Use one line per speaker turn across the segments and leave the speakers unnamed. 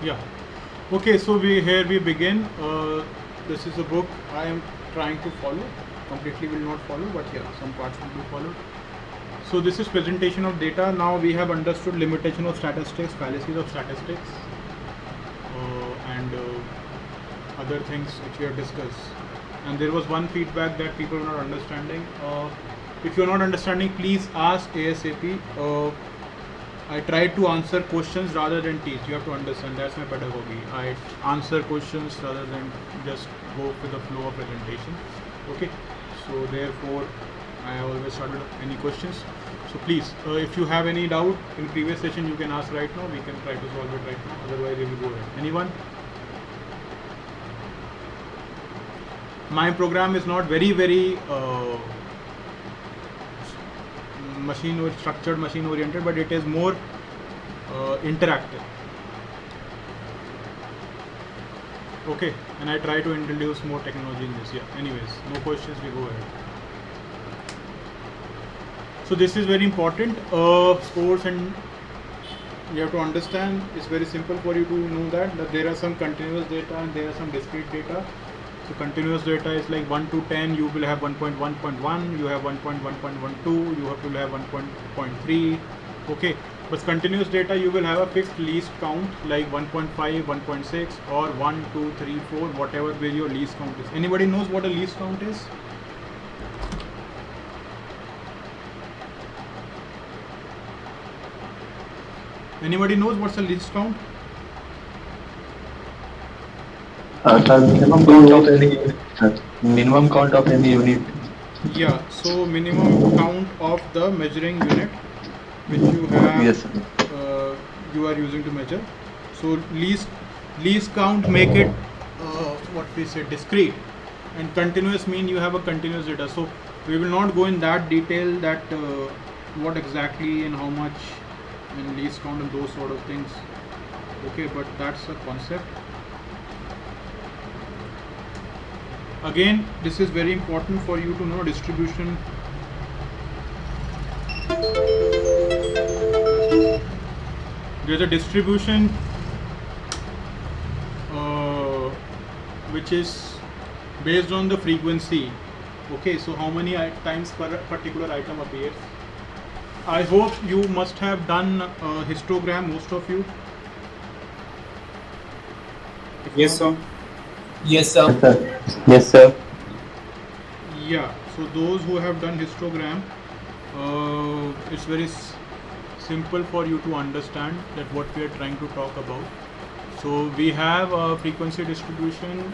Yeah. Okay, so we begin. This is a book I am trying to follow. Completely will not follow, but yeah, some parts will be followed. So this is presentation of data. Now we have understood limitation of statistics, fallacies of statistics, and other things which we have discussed. And there was one feedback that people were not understanding. If you are not understanding, please ask ASAP. I try to answer questions rather than teach. You have to understand, that's my pedagogy. I answer questions rather than just go with the flow of presentation. Okay, so therefore I always started any questions. So please, if you have any doubt in previous session, you can ask right now. We can try to solve it right now. Otherwise, we will go ahead. Anyone? My program is not very machine or structured, machine oriented, but it is more interactive. Okay, and I try to introduce more technology in this. Yeah, anyways, no questions, we go ahead. So this is very important. Scores, and you have to understand, it's very simple for you to know that there are some continuous data and there are some discrete data. So continuous data is like 1 to 10, you will have 1.1.1, you have 1.1.12, you have to have 1.3. Okay, but continuous data you will have a fixed least count like 1.5, 1.6 or 1, 2, 3, 4, whatever where your least count is. Anybody knows what a least count is? Anybody knows what's a least count?
Minimum count of any unit. Minimum count of any unit.
Yeah, so minimum count of the measuring unit which you have,
Yes, sir.
you are using to measure. So least count make it what we say discrete, and continuous mean you have a continuous data. So we will not go in that detail that what exactly and how much and least count and those sort of things. Okay, but that's a concept. Again, this is very important for you to know distribution. There's a distribution which is based on the frequency. Okay, so how many times per particular item appears. I hope you must have done histogram, most of you. If
Yes,
not,
sir. Yes, sir.
Yes, sir. Yes, sir.
yeah, so those who have done histogram, it's very simple for you to understand that what we are trying to talk about. So we have a frequency distribution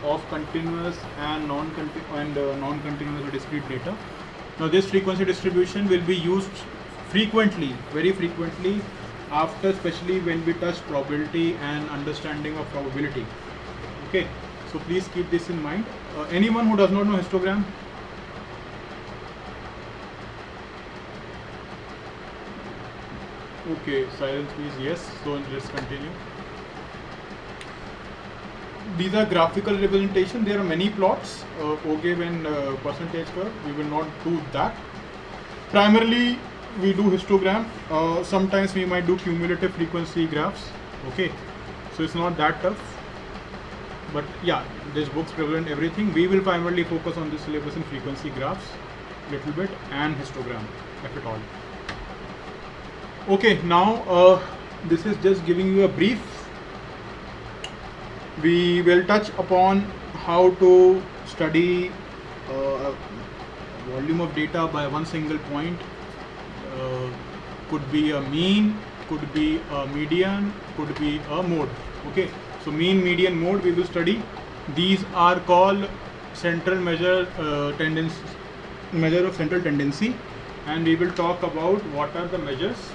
of continuous and non-continuous or discrete data. Now this frequency distribution will be used frequently, very frequently, after especially when we touch probability and understanding of probability. Okay, so please keep this in mind. Anyone who does not know histogram? Okay, silence please. Yes, so let's continue. These are graphical representation. There are many plots, O-give and percentage curve. We will not do that. Primarily, we do histogram. Sometimes we might do cumulative frequency graphs. Okay, so it's not that tough. But yeah, this book's prevalent everything. We will primarily focus on this syllabus in frequency graphs, little bit, and histogram, if at all. Okay, now this is just giving you a brief. We will touch upon how to study volume of data by one single point. Could be a mean, could be a median, could be a mode. Okay, so mean, median, mode we will study. These are called central measure measure of central tendency, and we will talk about what are the measures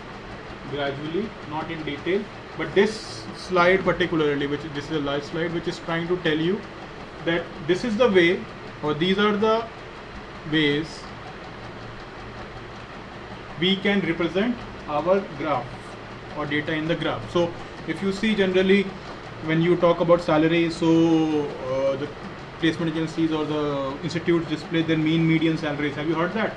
gradually, not in detail. But this slide particularly, this is a live slide which is trying to tell you that this is the way, or these are the ways we can represent our graph or data in the graph. So if you see generally when you talk about salary, so the placement agencies or the institutes display their mean, median salaries. Have you heard that?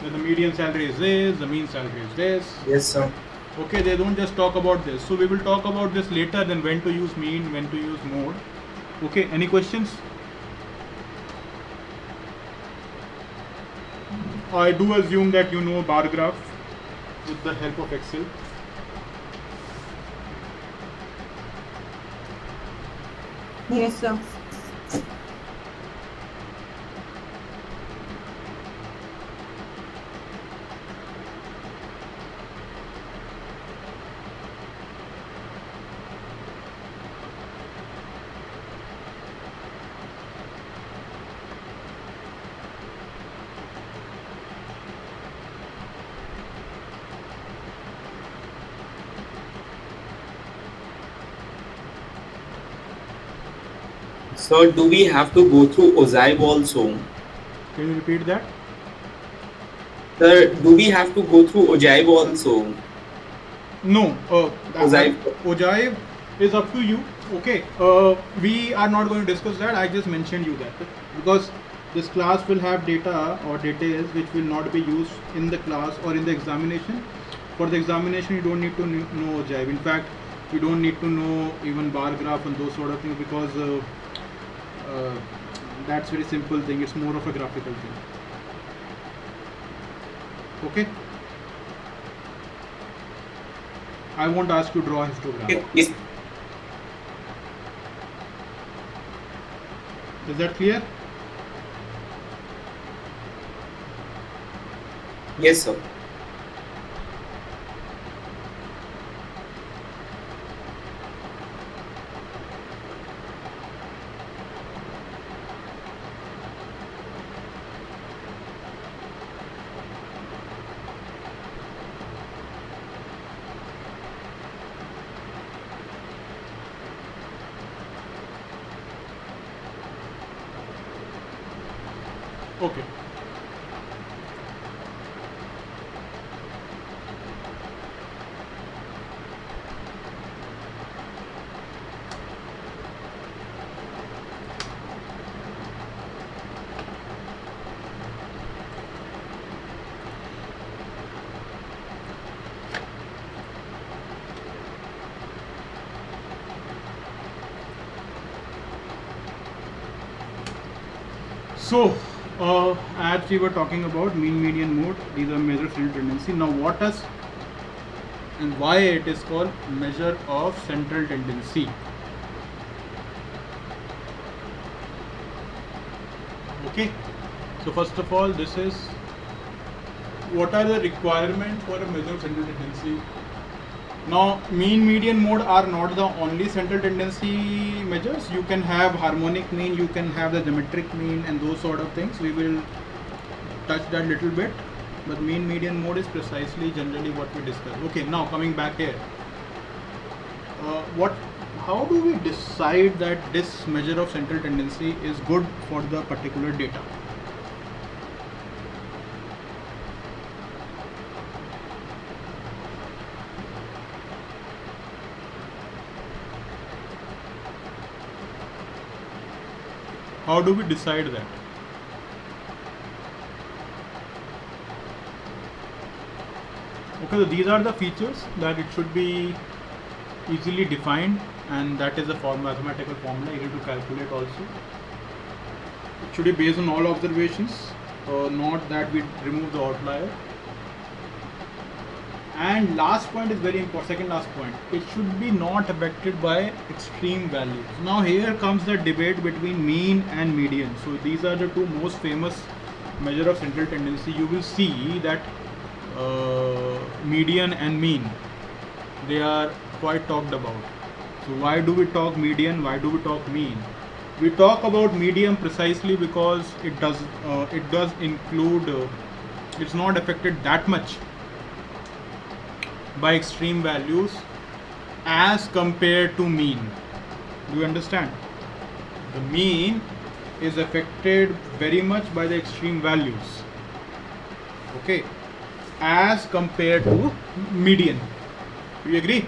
That the median salary is this, the mean salary is this.
Yes, sir.
Okay, they don't just talk about this. So we will talk about this later, then when to use mean, when to use mode. Okay, any questions? I do assume that you know bar graph with the help of Excel.
Yes, sir.
Sir, do we have to go through Ozive also?
Can you repeat that?
Sir, do we have to go through Ozive also?
No,
Ozive.
Ojive is up to you. Okay, we are not going to discuss that. I just mentioned you that because this class will have data or details which will not be used in the class or in the examination. For the examination, you don't need to know Ojive. In fact, you don't need to know even bar graph and those sort of things because uh, that's very simple thing. It's more of a graphical thing. Okay. I won't ask you to draw a histogram.
Yes.
Is that clear?
Yes, sir.
Okay. So, as we were talking about mean, median, mode, these are measures of central tendency. Now, what does and why it is called measure of central tendency? Okay. So, first of all, this is what are the requirements for a measure of central tendency. Now, mean, median, mode are not the only central tendency measures. You can have harmonic mean, you can have the geometric mean, and those sort of things. We will touch that little bit. But mean, median, mode is precisely generally what we discussed. Okay, now coming back here. How do we decide that this measure of central tendency is good for the particular data? How do we decide that? Okay, so these are the features that it should be easily defined, and that is a mathematical formula easy to calculate also. It should be based on all observations, not that we remove the outlier. And last point is very important, second last point, it should be not affected by extreme values. Now here comes the debate between mean and median. So these are the two most famous measure of central tendency. You will see that median and mean, they are quite talked about. So why do we talk median, why do we talk mean? We talk about median precisely because it does include it's not affected that much by extreme values as compared to mean. Do you understand? The mean is affected very much by the extreme values, okay, as compared to median. Do you agree?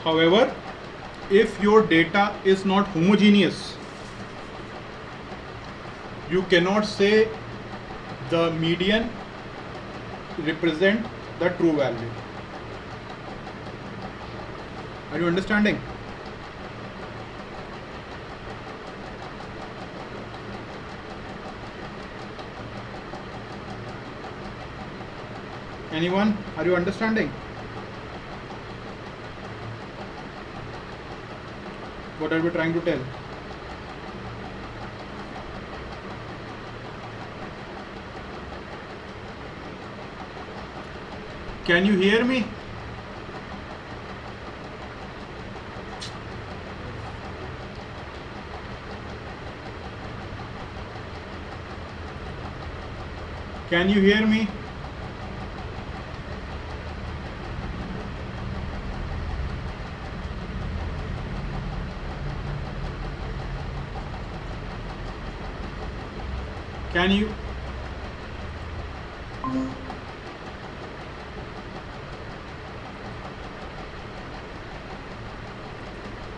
However, if your data is not homogeneous, You cannot say the median represent the true value. Are you understanding? Anyone? Are you understanding? What are we trying to tell? Can you hear me? Can you hear me? Can you?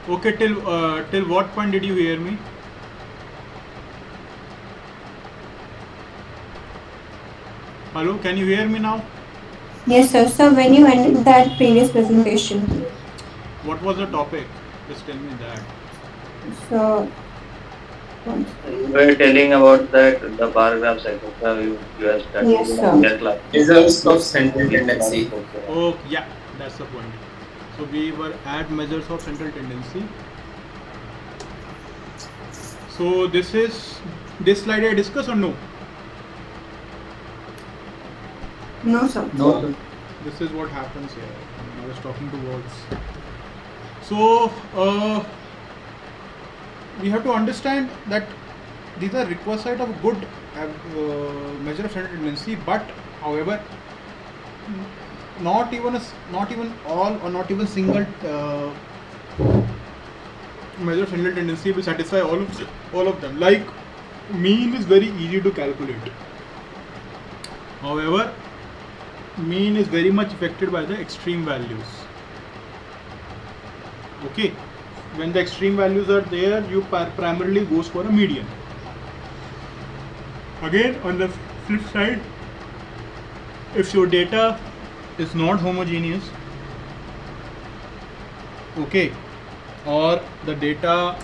Okay, till what point did you hear me? Hello, can you hear me now?
Yes, sir. So when you ended that previous presentation,
What was the topic? Just tell me that.
so
You were telling about that the bar graph cycle you have studied
Yes,
in
sir.
earlier class.
Results of central tendency.
Oh, yeah, that's the point. So we were at measures of central tendency. So this slide I discuss or no?
no, sir.
No, sir.
This is what happens here. I was talking to walls. So we have to understand that these are requisite of good measure of central tendency, but however, not even all or not even single measure of central tendency will satisfy all of them. Like mean is very easy to calculate. However, mean is very much affected by the extreme values. Okay, when the extreme values are there, you primarily goes for a median. Again, on the flip side, if your data is not homogeneous, okay, or the data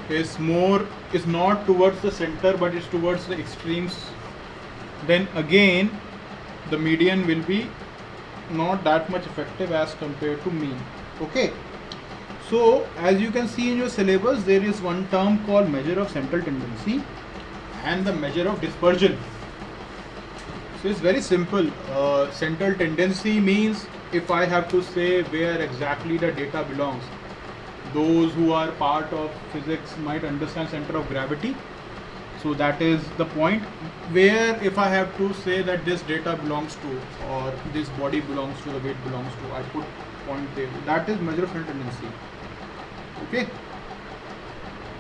is not towards the center but is towards the extremes, then again the median will be not that much effective as compared to mean. Okay, so as you can see in your syllabus, there is one term called measure of central tendency and the measure of dispersion. So it's very simple. Central tendency means if I have to say where exactly the data belongs, those who are part of physics might understand center of gravity. So that is the point where if I have to say that this data belongs to or this body belongs to, the weight belongs to, I put point there. That is measure of central tendency. Okay.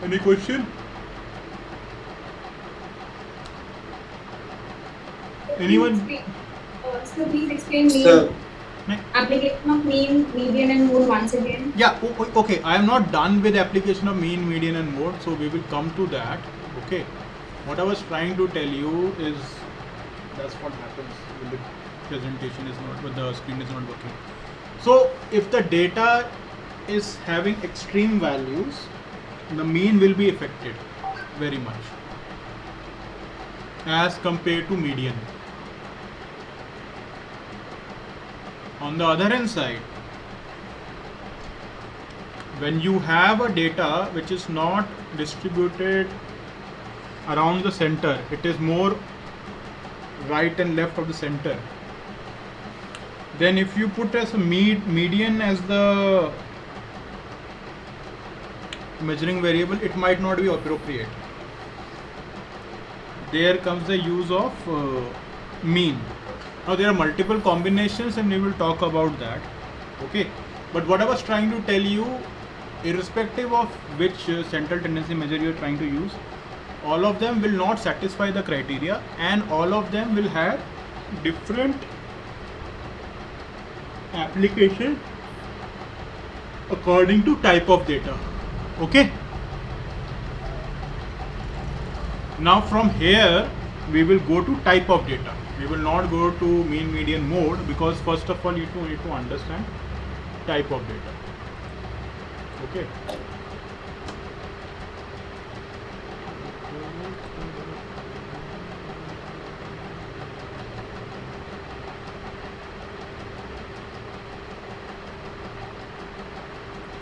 Any question? Anyone?
So please explain mean,
Sir,
application of mean, median and mode once again.
Yeah, okay. I am not done with the application of mean, median and mode, so we will come to that. Okay. What I was trying to tell you is that's what happens when the presentation is not, when the screen is not working. So if the data is having extreme values, the mean will be affected very much as compared to median. On the other hand side, when you have a data which is not distributed around the center, it is more right and left of the center, then if you put as a median as the measuring variable, it might not be appropriate. There comes the use of mean. Now there are multiple combinations and we will talk about that. Okay, but what I was trying to tell you, irrespective of which central tendency measure you are trying to use, all of them will not satisfy the criteria and all of them will have different application according to type of data. Okay. Now from here we will go to type of data. We will not go to mean, median, mode, because first of all you need to understand type of data. Okay.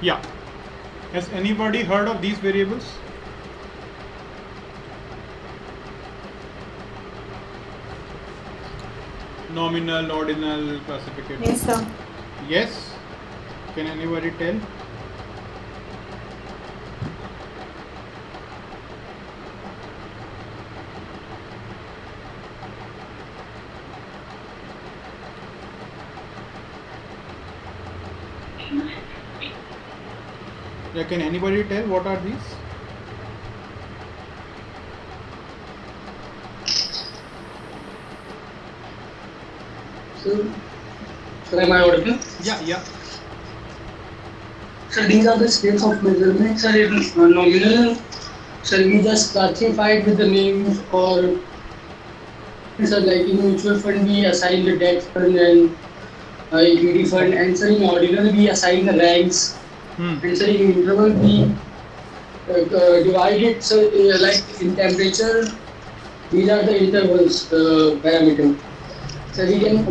Yeah. Has anybody heard of these variables? Nominal, ordinal, classificator.
Yes, sir.
Yes. Can anybody tell? Yeah, can anybody tell what are these?
So am I audible?
Yeah.
So these are the scales of measurement. Sir, it is nominal. So we just classified with the names, or sir, like in mutual fund we assign the debt fund and equity fund, and sir in ordinal we assign the ranks, and sir in interval we divide it. So like in temperature, these are the intervals parameter. So we can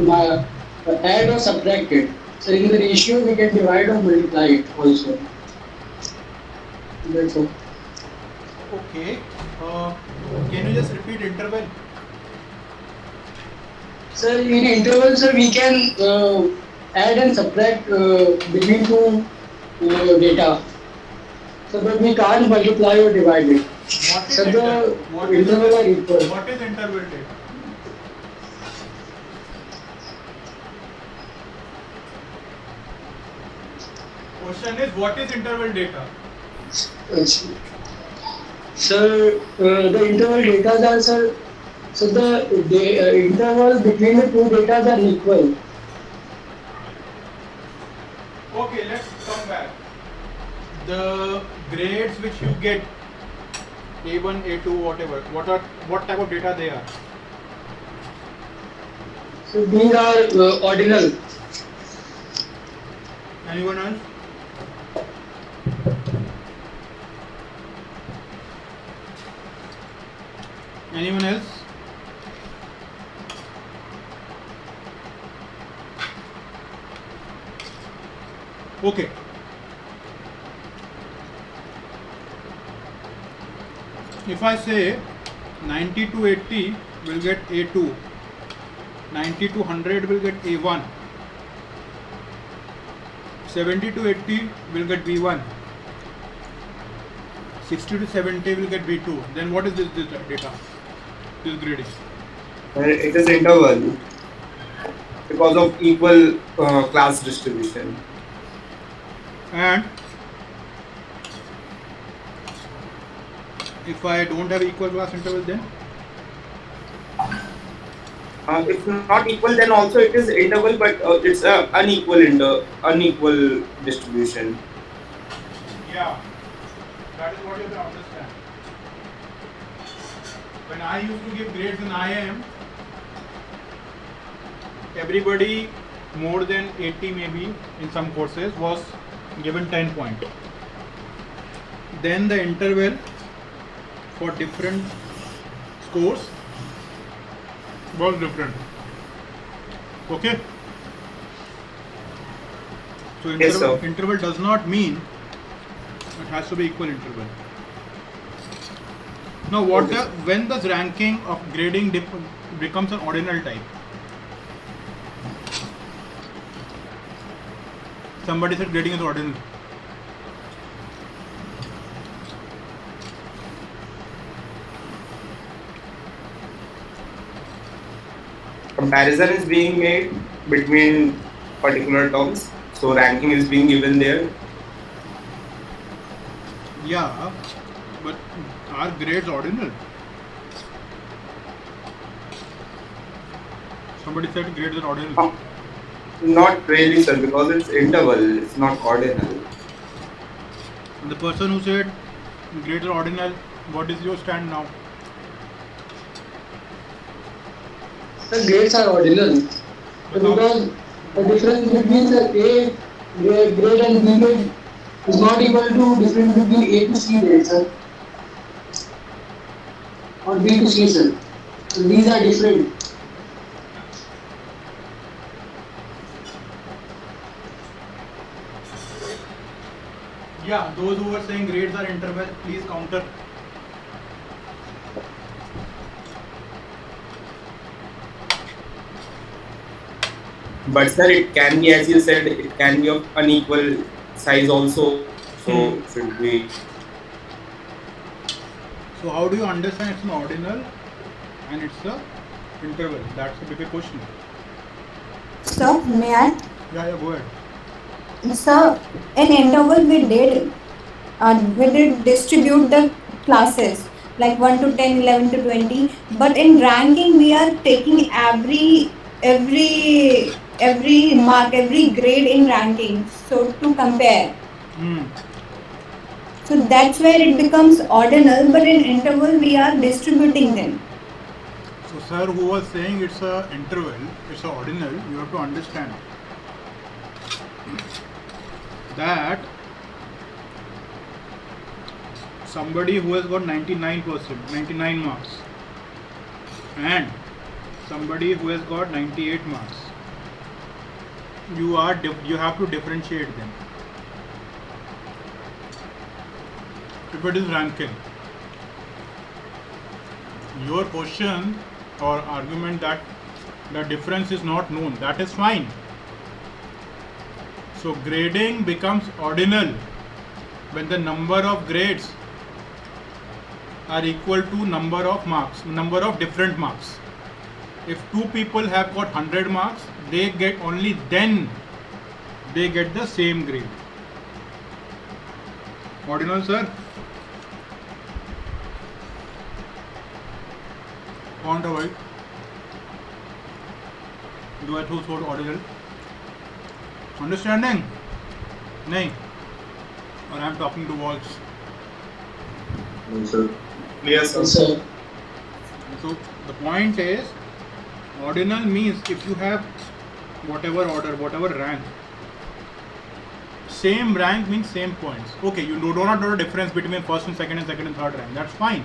add or subtract it. So in the ratio we can divide or multiply it also. That's all.
Okay. Can you just repeat interval?
Sir, in interval, sir, we can add and subtract between two data. So but we can't multiply or divide it.
What is
So the
what is
interval are equal.
What is interval data? Question is, what is interval data?
Sir, the interval data are, sir, so the interval between the two data are equal.
Okay, let's come back. The grades which you get, A1, A2, whatever, what type of data they are?
So these are ordinal.
Anyone else? Anyone else? Okay. If I say 90 to 80 will get A2, 90 to 100 will get A1, 70 to 80 will get B1, 60 to 70 will get B2. Then what is this data? This grading?
It is interval because of equal class distribution.
And if I don't have equal class interval, then
If not equal, then also it is interval, but it's unequal distribution.
yeah, that is what you have to understand. When I used to give grades in IIM, everybody more than 80 maybe in some courses was given 10 points. Then the interval for different scores was different. Okay? So
Yes, sir.
interval does not mean it has to be equal interval. Now when does ranking of grading becomes an ordinal type? Somebody said grading is ordinal.
Comparison is being made between particular terms, so ranking is being given there.
Yeah, but are grades ordinal? Somebody said grades are ordinal.
Not really, sir, because it's interval, it's not ordinal.
And the person who said grades are ordinal, what is your stand now?
The grades are ordinal. Because the difference between the grade and B grade is not equal to difference between A to C grade, sir. Or B to C, sir. So these are different.
Yeah, those who were saying grades are interval, please counter.
But sir, it can be, as you said, it can be of unequal size also. So should we?
So how do you understand it's an ordinal and it's a interval? That's a bigger question.
So, may I?
Yeah, go ahead.
So, in interval we did distribute the classes like 1 to 10, 11 to 20. But in ranking, we are taking every mark, every grade in ranking. So to compare. So that's where it becomes ordinal. But in interval, we are distributing them.
So sir who was saying it's a interval, it's a ordinal, you have to understand that somebody who has got 99%, 99 marks and somebody who has got 98 marks, you have to differentiate them. If it is ranking, your question or argument that the difference is not known, that is fine. So grading becomes ordinal when the number of grades are equal to number of marks, number of different marks. If two people have got 100 marks, they get only then they get the same grade. Ordinal, sir? कौन था भाई? Do I choose for ordinal? Understanding? नहीं. Or I am talking to walls.
No, sir. Yes, sir.
Yes, sir.
So the point is, ordinal means if you have whatever order, whatever rank, same rank means same points. Okay, you do not know the difference between first and second and third rank. That's fine.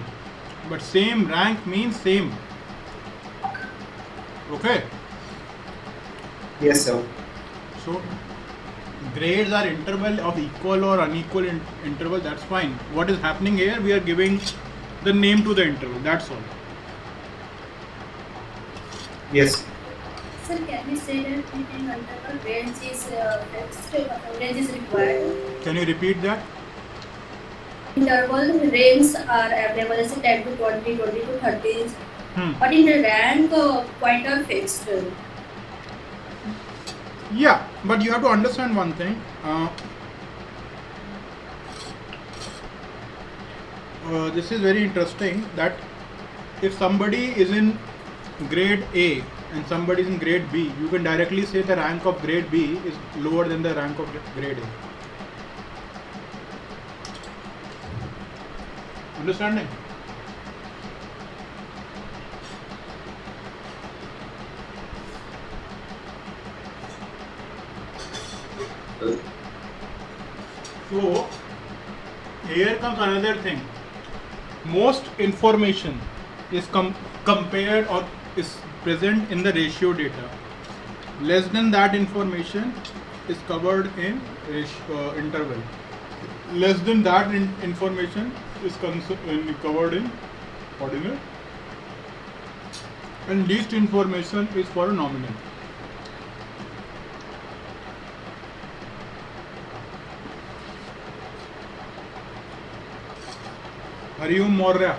But same rank means same. Okay.
Yes, sir.
So grades are interval of equal or unequal interval. That's fine. What is happening here? We are giving the name to the interval. That's all.
Yes.
Sir, can we say that in interval range is fixed, range is required?
Can you repeat that?
Interval ranges are available as 10 to 20, 20 to 30. But in the rank, point are fixed.
Yeah, but you have to understand one thing. This is very interesting that if somebody is in grade A and somebody is in grade B, you can directly say the rank of grade B is lower than the rank of grade A. Understanding? So here comes another thing. Most information is compared or is present in the ratio data. Less than that information is covered in interval. Less than that information is covered in ordinal. And least information is for a nominal. Hariom Maurya.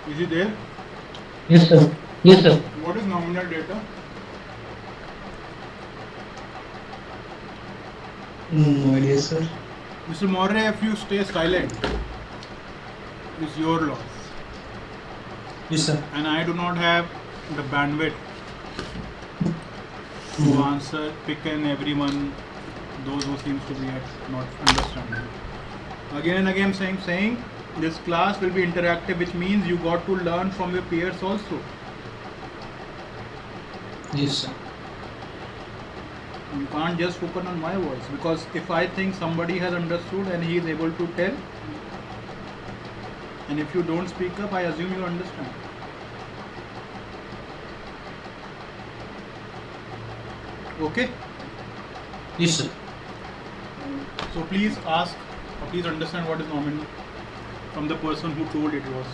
Is he there?
Yes, sir. Yes, sir.
What is nominal data?
No idea, sir.
Mr. Maurya, if you stay silent, it's your loss.
Yes, sir.
And I do not have the bandwidth to answer, pick and everyone, those who seems to be not understanding. Again and again saying This class will be interactive, which means you got to learn from your peers also.
Yes, sir.
You can't just focus on my voice, because if I think somebody has understood and he is able to tell, and if you don't speak up, I assume you understand. Okay?
Yes, sir.
So please ask, or please understand what is nominal from the person who told it was.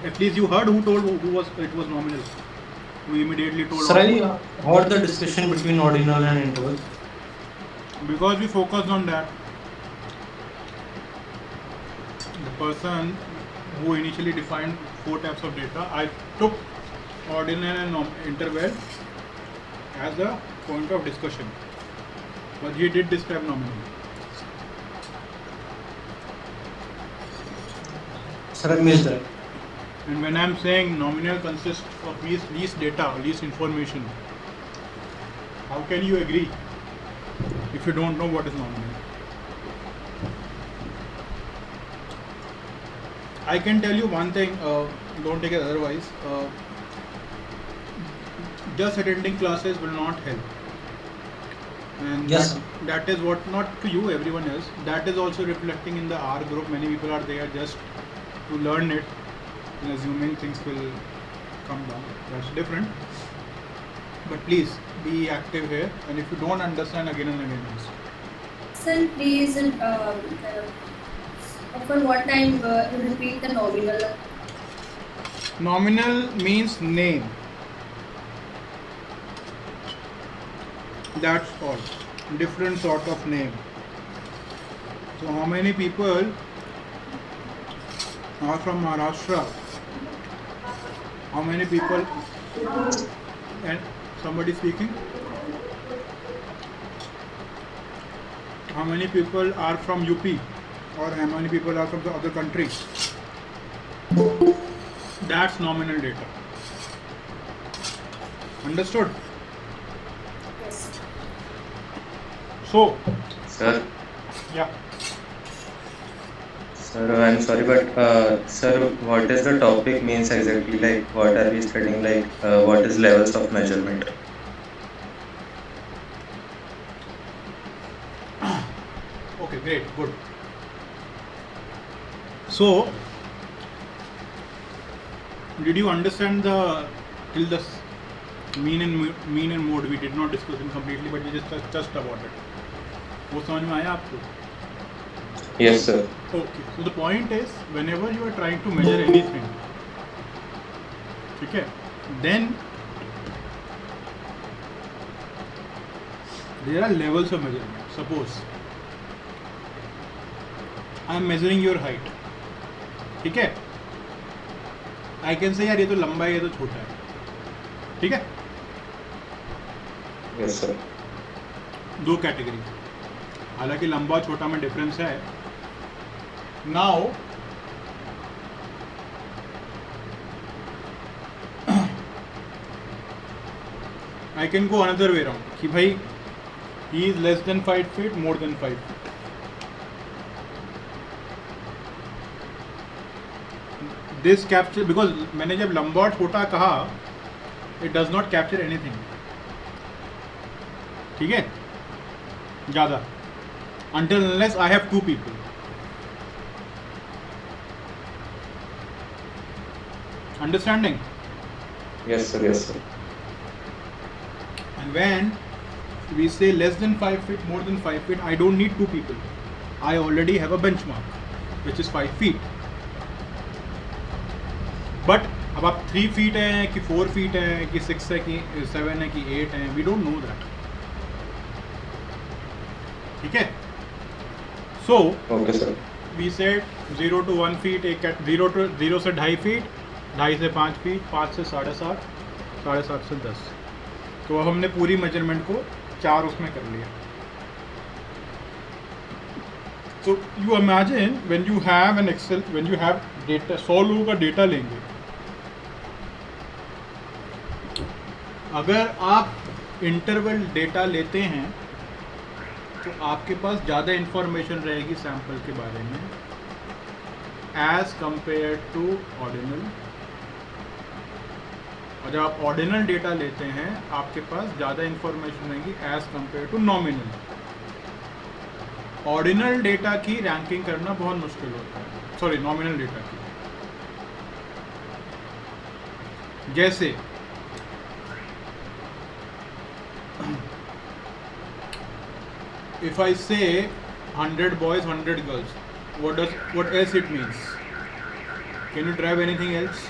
At least you heard who told who was it was nominal. Who immediately told.
Sir, I heard the discussion between ordinal and interval.
Because we focused on that. The person who initially defined 4 types of data, I took ordinal and interval as a point of discussion. But he did describe nominal.
Sir, I missed that.
And when I am saying nominal consists of least data, least information, how can you agree if you don't know what is nominal? I can tell you one thing, don't take it otherwise. Just attending classes will not help. And
Yes,
that is what, not to you, everyone else, that is also reflecting in the R group. Many people are there just to learn it and assuming things will come down. That's different. But please be active here, and if you don't understand, again and again ask.
Sir, please, for what time you repeat the nominal?
Nominal means name. That's all. Different sort of name. So how many people are from Maharashtra? How many people? And somebody speaking? How many people are from UP? Or how many people are from the other countries? That's nominal data. Understood?
Yes.
So,
Sir,
yeah.
sir, I'm sorry, but sir, what is the topic means exactly? Like, what are we studying? Like, what is levels of measurement?
Okay, great, good. So, did you understand the till the mean and mode? We did not discuss it completely, but we just touched about it. वो समझ में आया आपको?
Yes, sir.
Okay. So the point is, whenever you are trying to measure anything, okay, then there are levels of measurement. Suppose I am measuring your height. ठीक है? I can say यार ये तो लंबा है, ये तो छोटा है. ठीक है?
Yes, sir.
2 कैटेगरी. हालांकि लंबा छोटा में डिफरेंस है. Now I can go another way around कि भाई he is less than 5 feet, more than 5 feet. This capture, because मैंने जब लंबा और छोटा कहा, it does not capture anything. ठीक है? ज़्यादा. Until unless I have 2 people. Understanding?
Yes, sir. Yes, sir.
And when we say less than 5 feet, more than 5 feet, I don't need 2 people. I already have a benchmark, which is 5 feet. But अब आप 3 feet हैं कि 4 feet हैं कि 6 है कि 7 है कि 8 है, we don't know that. ठीक है? So
Okay, sir.
we said 0 to 1 feet, एक 0 से 2.5 feet, 2.5 से 5 feet, 5 से 7.5, 7.5 से 10. तो अब हमने पूरी मेजरमेंट को 4 उसमें कर लिया. So you imagine when you have an Excel, when you have data, 100 लोगों का डेटा लेंगे. अगर आप इंटरवल डेटा लेते हैं तो आपके पास ज़्यादा इंफॉर्मेशन रहेगी सैंपल के बारे में एज कंपेयर टू ऑर्डिनल, और जब आप ऑर्डिनल डेटा लेते हैं आपके पास ज़्यादा इंफॉर्मेशन रहेगी as compare to nominal. Ordinal data की रैंकिंग करना बहुत मुश्किल होता है, सॉरी नॉमिनल डेटा की। जैसे if I say 100 boys 100 girls, what else it means? Can you drive anything else?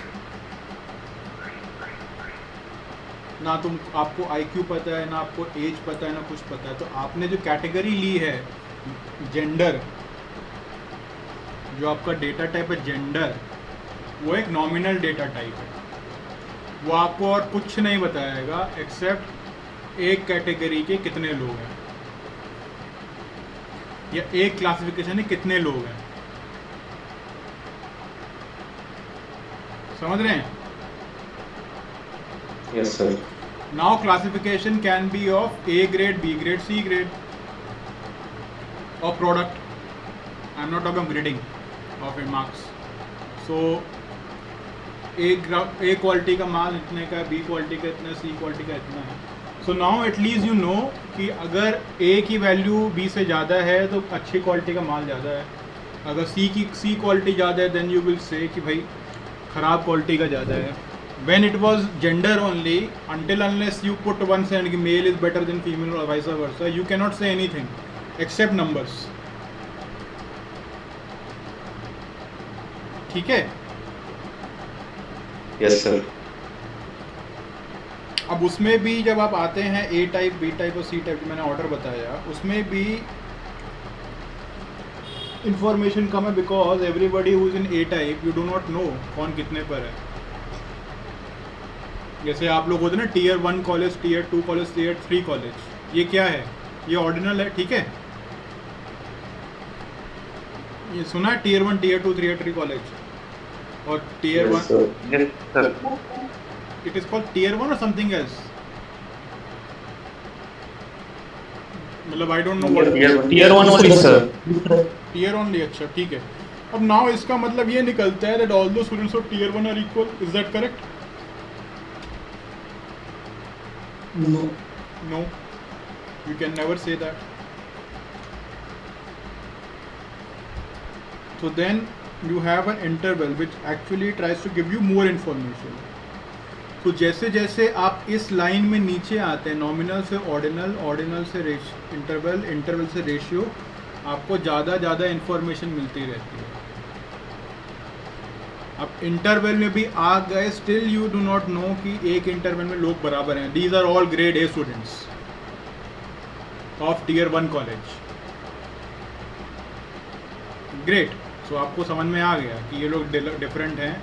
ना आपको IQ पता है, ना आपको एज पता है, ना कुछ पता है। तो आपने जो कैटेगरी ली है जेंडर, जो आपका डेटा टाइप है जेंडर, वो एक नॉमिनल डेटा टाइप है। वो आपको और कुछ नहीं बताएगा एक्सेप्ट एक कैटेगरी के कितने लोग हैं या एक क्लासिफिकेशन में कितने लोग हैं। समझ रहे हैं?
Yes, sir.
Now classification can be of A grade, B grade, C grade, or product. I'm not talking of grading of a marks. So A quality का माल इतने का, B क्वालिटी का इतना, C क्वालिटी का इतना है। So now at least you know कि अगर A की वैल्यू B से ज़्यादा है तो अच्छी क्वालिटी का माल ज़्यादा है, अगर C क्वालिटी ज़्यादा है देन यू विल से कि भाई ख़राब क्वालिटी का ज़्यादा है। When it was gender only, until unless you put one side कि male is better than female or vice versa, you cannot say anything except numbers. ठीक है?
Yes, sir.
अब उसमें भी जब आप आते हैं A टाइप, B टाइप और C टाइप, जो मैंने ऑर्डर बताया, उसमें भी इंफॉर्मेशन कम है because everybody who is in A type you do not no कौन कितने पर है। जैसे आप लोग होते हैं ना tier 1 college, tier 2 college, tier 3 college, ये क्या है? ये ऑर्डिनल है, ठीक है? ये सुना है टीयर 1, टीयर 2, टीयर 3 कॉलेज और tier 1
Yes, sir. Yes, sir.
It is called tier 1 और समथिंग एल्स, मतलब I don't know what
Tier 1 only, sir.
Tier only. अच्छा ठीक है। अब नाउ इसका मतलब ये निकलता है that all the students of tier 1 are equal, is that correct?
No.
No, you can never say that. So then you have an interval which actually tries to give you more information. तो जैसे जैसे आप इस line में नीचे आते हैं, nominal से ऑर्डिनल, ऑर्डिनल से इंटरवल, इंटरवल से रेशियो, आपको ज़्यादा इंफॉर्मेशन मिलती रहती है। अब इंटरवल में भी आ गए, still you do not know कि एक इंटरवल में लोग बराबर हैं। These are all grade A students of tier 1 college. Great, so आपको समझ में आ गया कि ये लोग डिफरेंट हैं,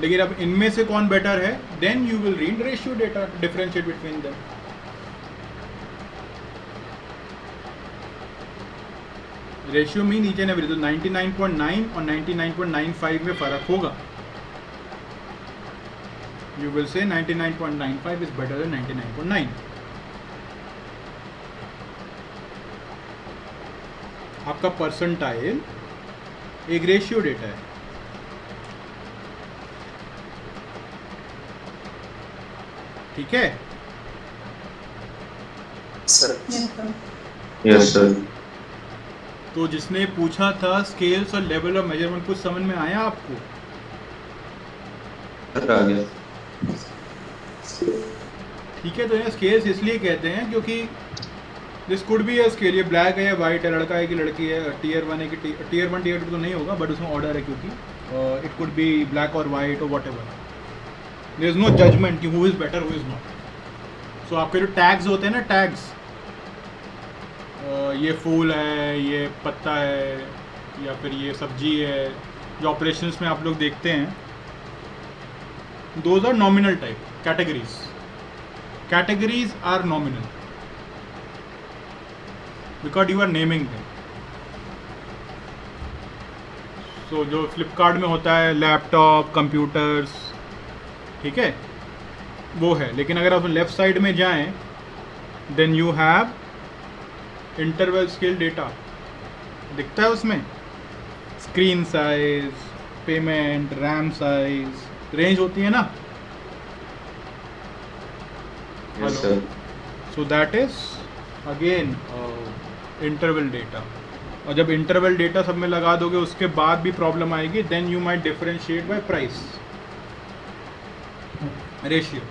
लेकिन अब इनमें से कौन बेटर है, then you will read ratio data, differentiate between them. Ratio में नीचे ना तो 99.9 और 99.95 में फ़र्क होगा। You will say 99.95 is better than 99.9. आपका परसेंटाइल एक रेशियो डेटा है, ठीक है?
Sir.
Yes, sir.
तो जिसने पूछा था स्केल्स और लेवल ऑफ मेजरमेंट, कुछ समझ में आया आपको?
सर आ गया।
ठीक है, तो ये स्केल्स इसलिए कहते हैं क्योंकि this could be a scale, ये ब्लैक है या वाइट है, लड़का है कि लड़की है, टीयर 1 है कि टीयर 1 टीयर 2 तो नहीं होगा, बट उसमें ऑर्डर है क्योंकि इट कुड बी ब्लैक और वाइट और whatever. There is no judgement कि who is better who is not. So आपके जो टैग्स होते हैं ना, टैग्स, ये फूल है, ये पत्ता है, या फिर ये सब्जी है, जो ऑपरेशंस में आप लोग देखते हैं, those are nominal type categories. Categories are nominal because you are naming them. So जो फ्लिपकार्ट में होता है लैपटॉप, कंप्यूटर्स, ठीक है, वो है। लेकिन अगर आप लेफ्ट साइड में जाएं, then you have interval scale data, दिखता है उसमें screen size, payment, RAM size, range होती है ना?
Yes,
Hello.
sir.
So that is again interval data. और जब इंटरवल डेटा सब में लगा दोगे उसके बाद भी प्रॉब्लम आएगी, then you might differentiate by price ratio.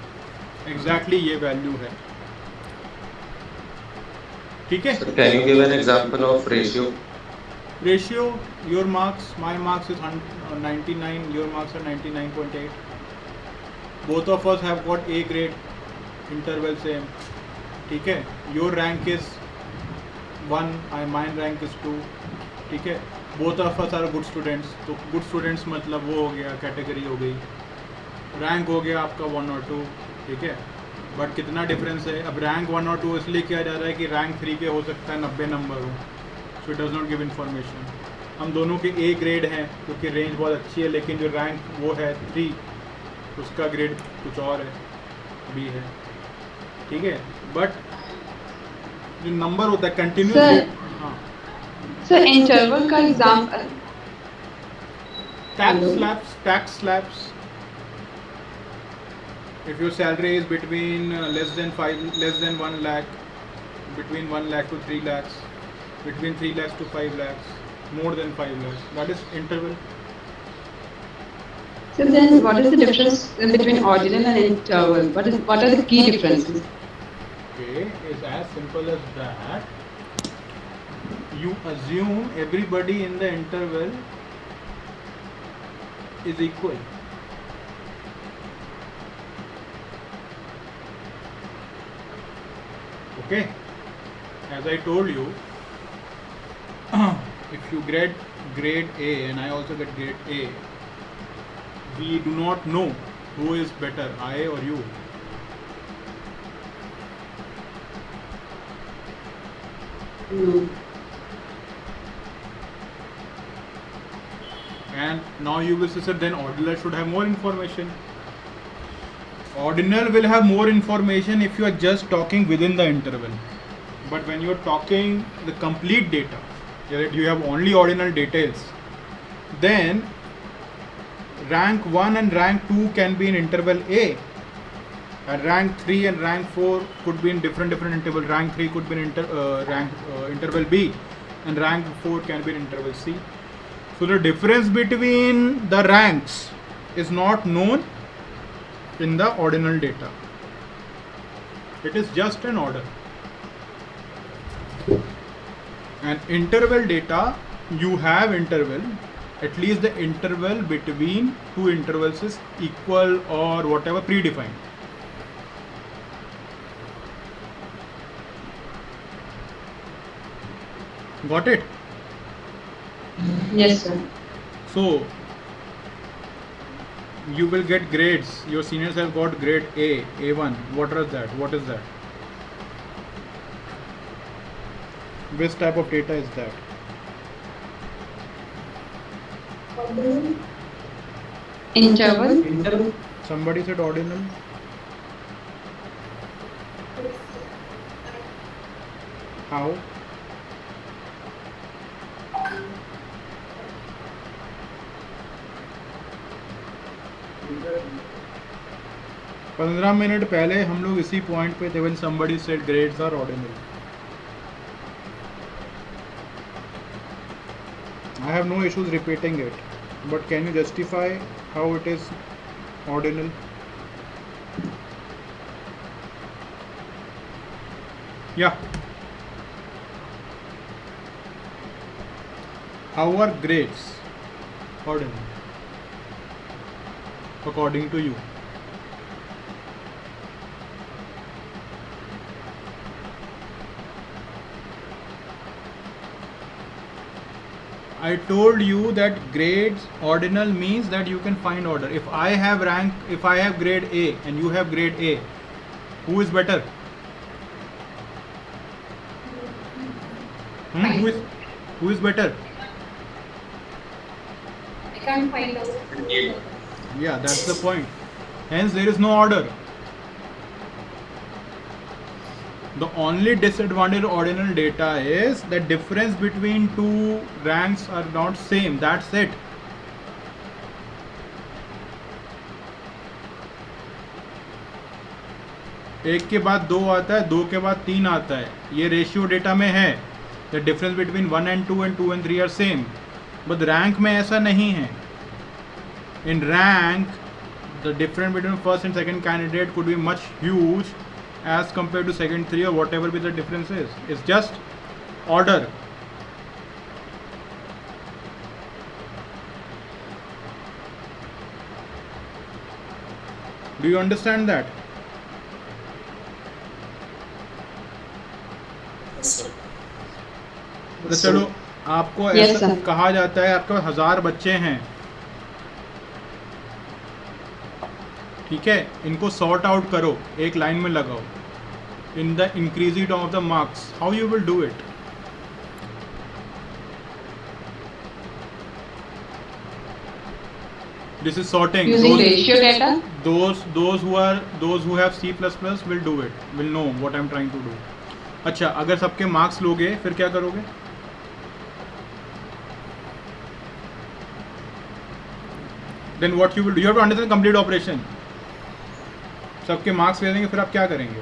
Exactly ये वैल्यू है. ठीक है.
So can you give an example of ratio?
Ratio, your marks, my marks is 99, your marks are 99.8. Both of us have got A grade, interval same. ठीक है. Your rank is 1, mine rank is 2. ठीक है. Both of us are good students. तो good students मतलब वो हो गया, category हो गई. रैंक हो गया आपका 1 और 2. ठीक है. बट कितना डिफरेंस है? अब रैंक 1 और 2 इसलिए किया जा रहा है कि रैंक 3 के हो सकता है 90 नंबर हो. So it does not give information. हम दोनों के ए ग्रेड हैं क्योंकि रेंज बहुत अच्छी है, लेकिन जो रैंक वो है 3, उसका ग्रेड कुछ और है, बी है. ठीक है. बट जो नंबर होता है कंटिन्यूस. हाँ.
सर इंटरवल का example
Tax slabs. If your salary is between less than 1 lakh, between 1 lakh to 3 lakhs, between 3 lakhs to 5 lakhs, more than 5 lakhs, that is interval.
So then what is the difference between ordinal and interval? What are the key differences?
Okay, it's as simple as that. You assume everybody in the interval is equal. Okay, as I told you, if you get grade A and I also get grade A, we do not know who is better, I or you. And now you will say, sir, then ordinal should have more information. Ordinal will have more information if you are just talking within the interval. But when you are talking the complete data, that you have only ordinal details, then rank 1 and rank 2 can be in interval A, and rank 3 and rank 4 could be in different interval. Rank 3 could be in interval B, and rank 4 can be in interval C. So the difference between the ranks is not known in the ordinal data. It is just an order. And interval data, you have interval, at least the interval between two intervals is equal or whatever predefined. Got it?
Yes, sir.
So you will get grades. Your seniors have got grade A, A1. What is that? What is that? Which type of data is that?
Interval.
Somebody said ordinal. How? पंद्रह minute पहले हम लोग इसी point पे थे when somebody said grades are ordinal. I have no issues repeating it, but can you justify how it is ordinal? Yeah. How are grades ordinal according to you? I told you that grades ordinal means that you can find order. If I have grade A and you have grade A, who is better? Who is better?
I can't find out.
Yeah, that's the point. Hence there is no order. The only disadvantage of ordinal data is the difference between two ranks are not same. That's it. 1 के बाद 2 आता है, 2 के बाद 3 आता है. ये ratio data में है. The difference between 1 and 2 and 2 and 3 are same. But rank में ऐसा नहीं है. In rank the difference between first and second candidate could be much huge as compared to second 3 or whatever be the difference is. It's just order. Do you understand that? तो चलो आपको
Yes,
ऐसा
sir.
कहा जाता है आपके पास 1000 बच्चे हैं, ठीक है, इनको सॉर्ट आउट करो, एक लाइन में लगाओ in the increasing of the marks. How you will do it? This is sorting.
Using ratio data?
Those who have C++ will do it. Will know what I'm trying to do. अच्छा, अगर सबके marks लोगे फिर क्या करोगे? Then what you will do? You have to understand the complete operation. सबके marks ले लेंगे फिर आप क्या करेंगे?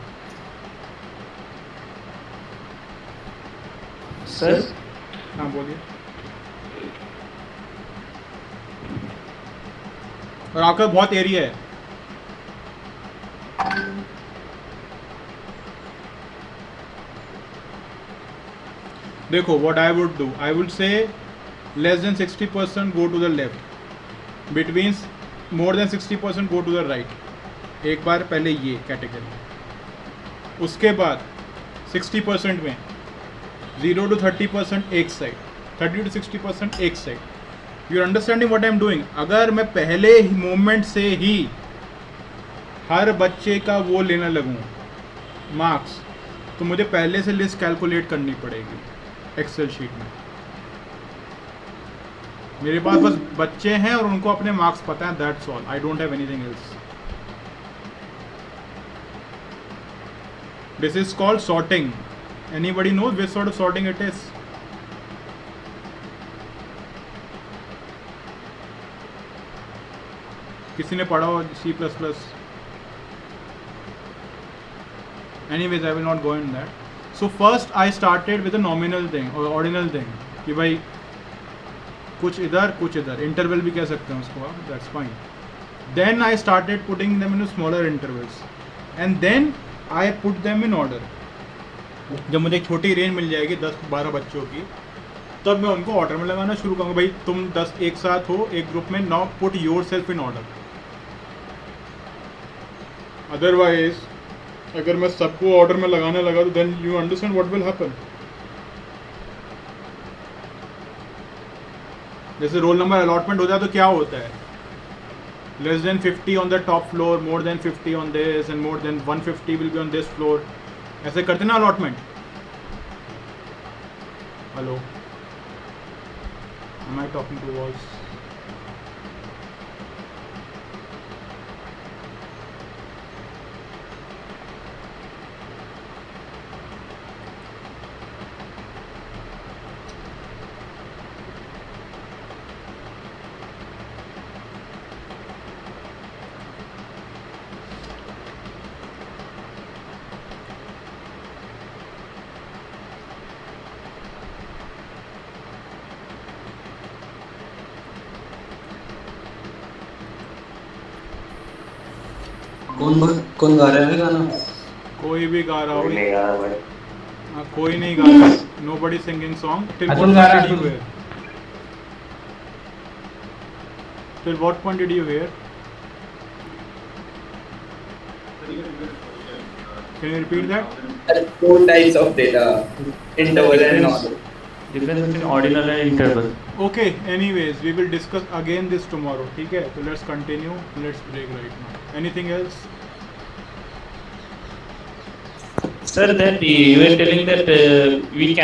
सर
हाँ बोलिए. और आपका बहुत एरिया है. देखो, what I would do, I would say less than 60% go to the left, between more than 60% go to the right. एक बार पहले ये कैटेगरी, उसके बाद 60% में 0 to 30% एक साइड, 30 to 60% एक साइड. You are understanding what I am doing? अगर मैं पहले ही मोमेंट से ही हर बच्चे का वो लेना लगूँ मार्क्स, तो मुझे पहले से लिस्ट कैलकुलेट करनी पड़ेगी एक्सेल शीट में. मेरे पास बस बच्चे हैं और उनको अपने मार्क्स पता है, that's all. I don't have anything else. This is called sorting. Anybody knows which sort of sorting it is? किसी ने पढ़ा हो C++? Anyways, I will not go in that. So first I started with a nominal thing or ordinal thing कि भाई कुछ इधर कुछ इधर, इंटरवल भी कह सकते हैं उसको आप, that's fine. Then I started putting them into smaller intervals and then I put them in order. जब मुझे एक छोटी रेंज मिल जाएगी 10-12 बच्चों की, तब मैं उनको ऑर्डर में लगाना शुरू करूँगा. भाई तुम 10 एक साथ हो एक ग्रुप में, now put yourself in order. Otherwise अगर मैं सबको ऑर्डर में लगाने लगा तो then you understand what will happen. जैसे रोल नंबर अलॉटमेंट हो जाए तो क्या होता है? Less than 50 on the top floor, more than 50 on this end more than 150 will be on this floor. ऐसे करते ना allotment. Hello, am I talking to walls?
कौन गा रहा है गाना?
कोई भी गा रहा हो.
नहीं गा रहा भाई.
हाँ, कोई नहीं गा रहा. Nobody singing song. Till what point did you hear? Till what point did you hear? Can you repeat that?
There are 4 types of data, interval and order.
difference between ordinal and interval.
Okay, anyways, we will discuss again this tomorrow. ठीक है, तो let's continue. Let's break right now. Anything else?
Sir, that you were telling that we can